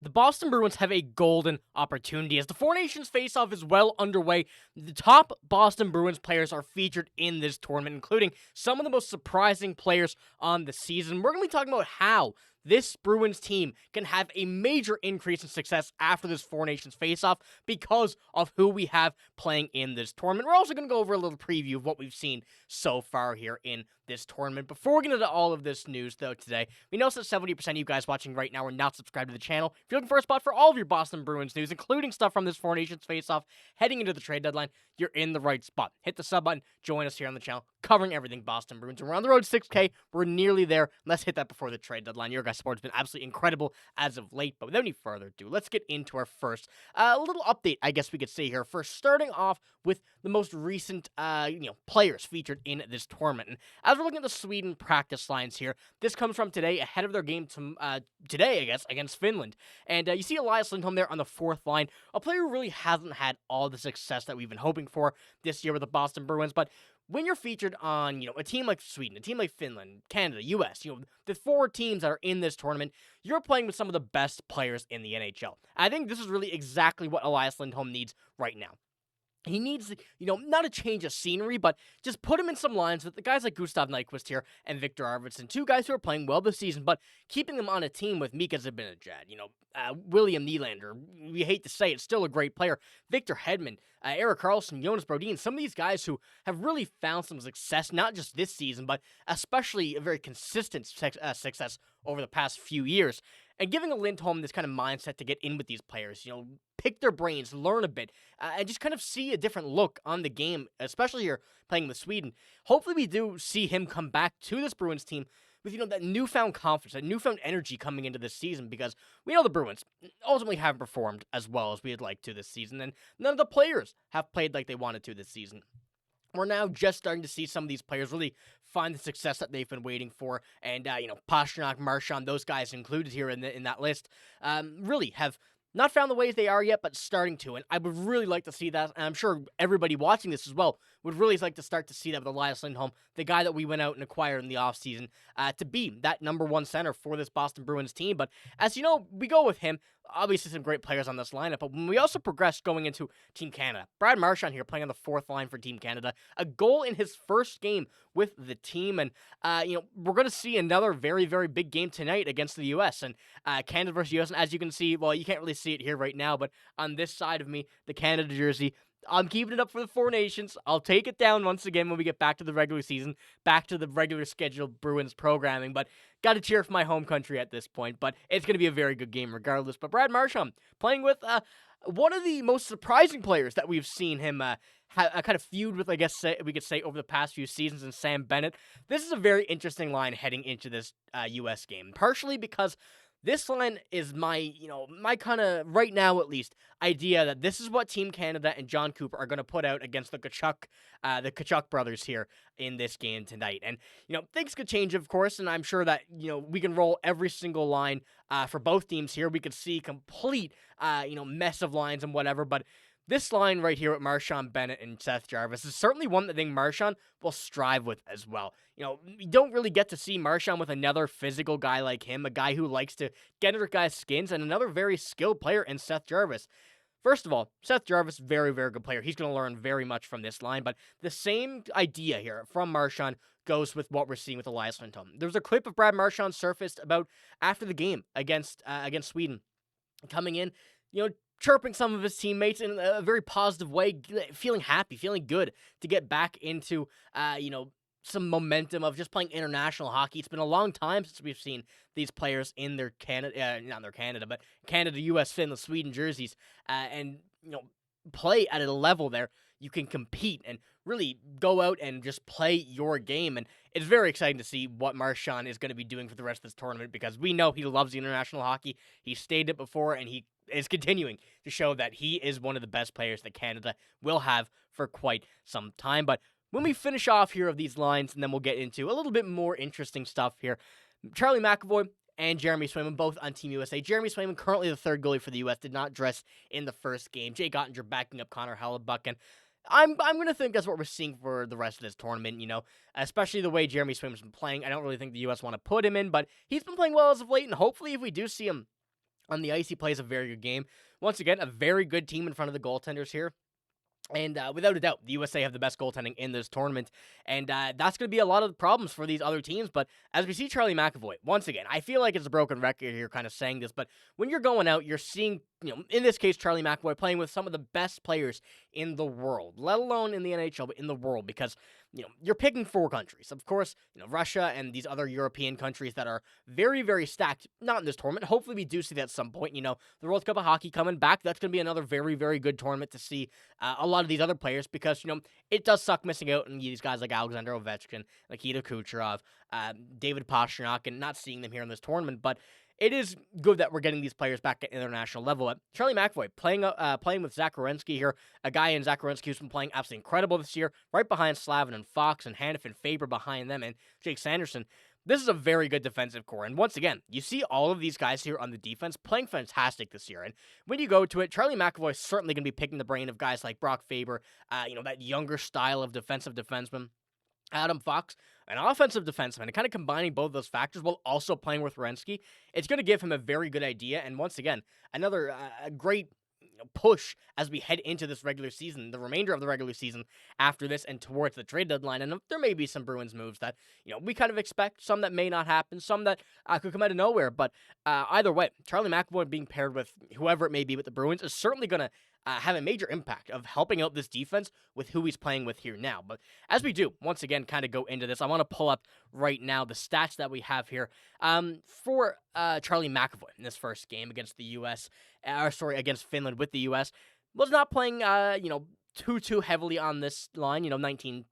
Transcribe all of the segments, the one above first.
The Boston Bruins have a golden opportunity as the Four Nations Faceoff is well underway. The top Boston Bruins players are featured in this tournament, including some of the most surprising players on the season. We're going to be talking about how this Bruins team can have a major increase in success after this Four Nations Faceoff because of who we have playing in this tournament. We're also going to go over a little preview of what we've seen so far here in this tournament. Before we get into all of this news, though, today, we know that 70% of you guys watching right now are not subscribed to the channel. If you're looking for a spot for all of your Boston Bruins news, including stuff from this Four Nations Faceoff heading into the trade deadline, you're in the right spot. Hit the sub button, join us here on the channel, covering everything Boston Bruins. We're on the road to 6K. We're nearly there. Let's hit that before the trade deadline. Your guys' support has been absolutely incredible as of late, but without any further ado, let's get into our first little update, I guess we could say here. First, starting off with the most recent, players featured in this tournament. And as we're looking at the Sweden practice lines here, this comes from today, ahead of their game today, I guess, against Finland. And you see Elias Lindholm there on the fourth line, a player who really hasn't had all the success that we've been hoping for this year with the Boston Bruins, but when you're featured on, a team like Sweden, a team like Finland, Canada, US, the four teams that are in this tournament, you're playing with some of the best players in the NHL. I think this is really exactly what Elias Lindholm needs right now. He needs, not a change of scenery, but just put him in some lines with the guys like Gustav Nyquist here and Victor Arvidsson, two guys who are playing well this season, but keeping them on a team with Mika Zibanejad, William Nylander, we hate to say it, still a great player, Victor Hedman, Erik Karlsson, Jonas Brodin, some of these guys who have really found some success, not just this season, but especially a very consistent success over the past few years. And giving a Lindholm this kind of mindset to get in with these players, pick their brains, learn a bit, and just kind of see a different look on the game, especially here playing with Sweden. Hopefully we do see him come back to this Bruins team with, that newfound confidence, that newfound energy coming into this season, because we know the Bruins ultimately haven't performed as well as we'd like to this season, and none of the players have played like they wanted to this season. We're now just starting to see some of these players really find the success that they've been waiting for, and Pastrnak, Marchand, those guys included here in that list, really have not found the ways they are yet, but starting to, and I would really like to see that, and I'm sure everybody watching this as well would really like to start to see that with Elias Lindholm, the guy that we went out and acquired in the offseason, to be that number one center for this Boston Bruins team. But as you know, we go with him. Obviously some great players on this lineup, but when we also progress going into Team Canada, Brad Marchand here playing on the fourth line for Team Canada, a goal in his first game with the team, and we're going to see another very, very big game tonight against the U.S., and Canada versus U.S., and as you can see, well, you can't really see it here right now, but on this side of me, the Canada jersey, I'm keeping it up for the Four Nations. I'll take it down once again when we get back to the regular season, back to the regular scheduled Bruins programming, but got to cheer for my home country at this point, but it's going to be a very good game regardless. But Brad Marchand playing with one of the most surprising players that we've seen him kind of feud with, I guess we could say, over the past few seasons, in Sam Bennett. This is a very interesting line heading into this U.S. game, partially because this line is my kind of, right now at least, idea that this is what Team Canada and John Cooper are going to put out against the Tkachuk brothers here in this game tonight. And, things could change, of course, and I'm sure that, we can roll every single line for both teams here. We could see complete, mess of lines and whatever, but this line right here with Marchand, Bennett, and Seth Jarvis is certainly one that I think Marchand will strive with as well. We don't really get to see Marchand with another physical guy like him, a guy who likes to get under guys' skins, and another very skilled player in Seth Jarvis. First of all, Seth Jarvis, very, very good player. He's going to learn very much from this line, but the same idea here from Marchand goes with what we're seeing with Elias Lindholm. There was a clip of Brad Marchand surfaced about after the game against Sweden, coming in, chirping some of his teammates in a very positive way, feeling happy, feeling good to get back into, some momentum of just playing international hockey. It's been a long time since we've seen these players in their Canada, U.S., Finland, Sweden jerseys, and, play at a level there you can compete and really go out and just play your game. And it's very exciting to see what Marchand is going to be doing for the rest of this tournament, because we know he loves the international hockey. He stated it before, and he is continuing to show that he is one of the best players that Canada will have for quite some time. But when we finish off here of these lines, and then we'll get into a little bit more interesting stuff here, Charlie McAvoy and Jeremy Swayman, both on Team USA. Jeremy Swayman, currently the third goalie for the U.S., did not dress in the first game. Jay Gottinger backing up Connor Hellebuck, and I'm going to think that's what we're seeing for the rest of this tournament, especially the way Jeremy Swayman's been playing. I don't really think the U.S. want to put him in, but he's been playing well as of late, and hopefully if we do see him On the ice, he plays a very good game. Once again, a very good team in front of the goaltenders here. And without a doubt, the USA have the best goaltending in this tournament. And that's going to be a lot of the problems for these other teams. But as we see Charlie McAvoy, once again, I feel like it's a broken record here kind of saying this. But when you're going out, you're seeing, in this case, Charlie McAvoy playing with some of the best players in the world, let alone in the NHL, but in the world. Because, you're picking 4 countries. Of course, Russia and these other European countries that are very, very stacked. Not in this tournament. Hopefully we do see that at some point. The World Cup of Hockey coming back. That's going to be another very, very good tournament to see a lot of these other players because, it does suck missing out on these guys like Alexander Ovechkin, Nikita Kucherov, David Pastrnak, and not seeing them here in this tournament. But it is good that we're getting these players back at international level. Charlie McAvoy playing with Zach Werenski here, a guy in Zach Werenski who's been playing absolutely incredible this year, right behind Slavin and Fox and Hanif and Faber behind them, and Jake Sanderson. This is a very good defensive core. And once again, you see all of these guys here on the defense playing fantastic this year. And when you go to it, Charlie McAvoy is certainly going to be picking the brain of guys like Brock Faber, that younger style of defensive defenseman. Adam Fox, an offensive defenseman, and kind of combining both those factors while also playing with Werenski, it's going to give him a very good idea. And once again, another great push as we head into this regular season, the remainder of the regular season after this and towards the trade deadline. And there may be some Bruins moves that, we kind of expect, some that may not happen, some that could come out of nowhere. But either way, Charlie McAvoy being paired with whoever it may be with the Bruins is certainly going to have a major impact of helping out this defense with who he's playing with here now. But as we do, once again, kind of go into this, I want to pull up right now the stats that we have here for Charlie McAvoy in this first game against the U.S., against Finland with the U.S. Was not playing, too heavily on this line, 19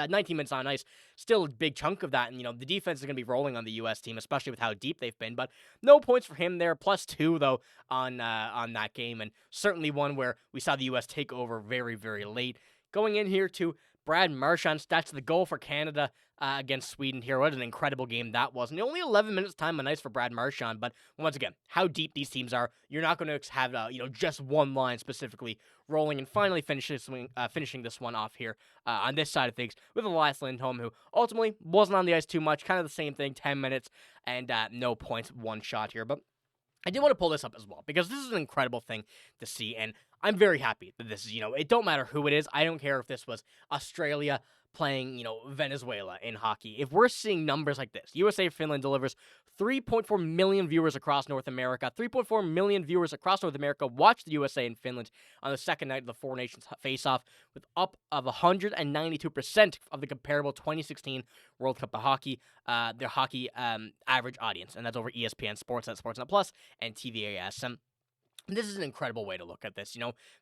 minutes on ice, still a big chunk of that, and, the defense is going to be rolling on the U.S. team, especially with how deep they've been, but no points for him there, +2, though, on that game, and certainly one where we saw the U.S. take over very, very late. Going in here to Brad Marchand, stats the goal for Canada against Sweden here. What an incredible game that was. And only 11 minutes time on ice for Brad Marchand, but once again, how deep these teams are, you're not going to have just one line specifically rolling. And finally finishing this one off here on this side of things with Elias Lindholm, who ultimately wasn't on the ice too much, kind of the same thing, 10 minutes and no points, 1 shot here. But I do want to pull this up as well, because this is an incredible thing to see, and I'm very happy that this is, it don't matter who it is. I don't care if this was Australia playing, Venezuela in hockey. If we're seeing numbers like this, USA-Finland delivers 3.4 million viewers across North America. 3.4 million viewers across North America watch the USA and Finland on the second night of the Four Nations Faceoff, with up of 192% of the comparable 2016 World Cup of Hockey, their hockey average audience, and that's over ESPN, Sportsnet, Sportsnet Plus, and TVAS. This is an incredible way to look at this,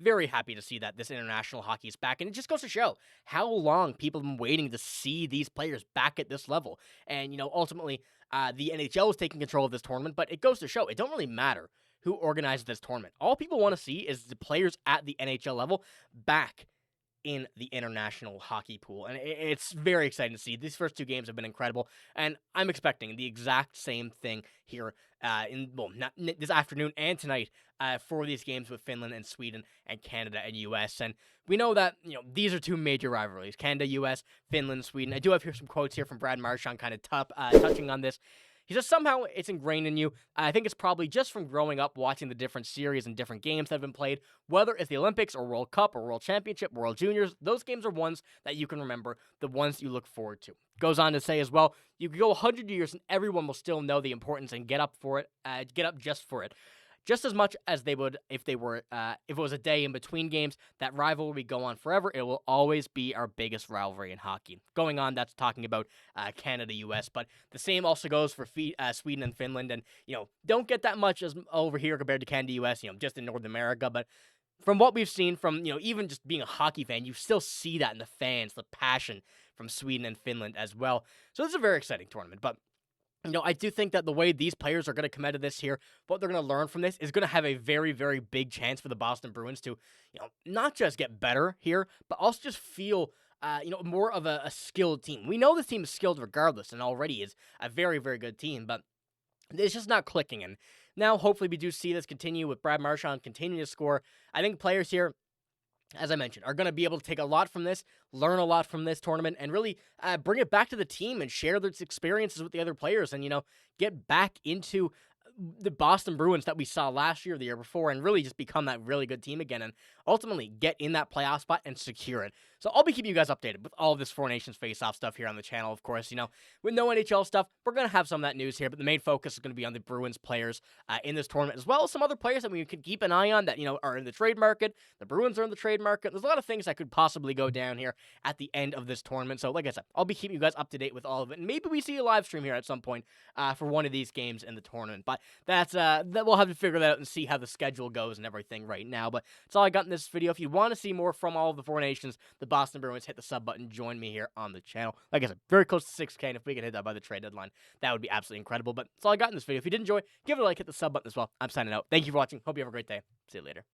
Very happy to see that this international hockey is back, and it just goes to show how long people have been waiting to see these players back at this level. And, ultimately, the NHL is taking control of this tournament, but it goes to show it don't really matter who organizes this tournament. All people want to see is the players at the NHL level back in the international hockey pool, and it's very exciting to see. These first 2 games have been incredible, and I'm expecting the exact same thing here this afternoon and tonight for these games with Finland and Sweden and Canada and U.S. And we know that these are 2 major rivalries: Canada, U.S., Finland, Sweden. I do have here some quotes here from Brad Marchand, kind of touching on this. He says, somehow it's ingrained in you. I think it's probably just from growing up watching the different series and different games that have been played, whether it's the Olympics or World Cup or World Championship, World Juniors. Those games are ones that you can remember, the ones you look forward to. Goes on to say as well, you could go 100 years and everyone will still know the importance and get up just for it. Just as much as they would if it was a day in between games. That rivalry will go on forever. It will always be our biggest rivalry in hockey. Going on, that's talking about Canada-U.S., but the same also goes for Sweden and Finland, and, don't get that much as over here compared to Canada-U.S., just in North America, but from what we've seen from, even just being a hockey fan, you still see that in the fans, the passion from Sweden and Finland as well. So this is a very exciting tournament, but I do think that the way these players are going to come out of this here, what they're going to learn from this is going to have a very, very big chance for the Boston Bruins to, not just get better here, but also just feel, more of a skilled team. We know this team is skilled regardless and already is a very, very good team, but it's just not clicking. And now, hopefully, we do see this continue with Brad Marchand continuing to score. I think players here, as I mentioned, are going to be able to take a lot from this, learn a lot from this tournament, and really bring it back to the team and share those experiences with the other players and, get back into the Boston Bruins that we saw last year, the year before, and really just become that really good team again and ultimately get in that playoff spot and secure it. So I'll be keeping you guys updated with all of this Four Nations Faceoff stuff here on the channel, of course. With no NHL stuff, we're going to have some of that news here, but the main focus is going to be on the Bruins players in this tournament, as well as some other players that we can keep an eye on that, are in the trade market. The Bruins are in the trade market. There's a lot of things that could possibly go down here at the end of this tournament. So like I said, I'll be keeping you guys up to date with all of it. And maybe we see a live stream here at some point for one of these games in the tournament. But that we'll have to figure that out and see how the schedule goes and everything right now. But that's all I got in this video. If you want to see more from all of the Four Nations, the Boston Bruins, hit the sub button. Join me here on the channel. Like I said, very close to 6K. And if we can hit that by the trade deadline, that would be absolutely incredible. But that's all I got in this video. If you did enjoy, give it a like, hit the sub button as well. I'm signing out. Thank you for watching. Hope you have a great day. See you later.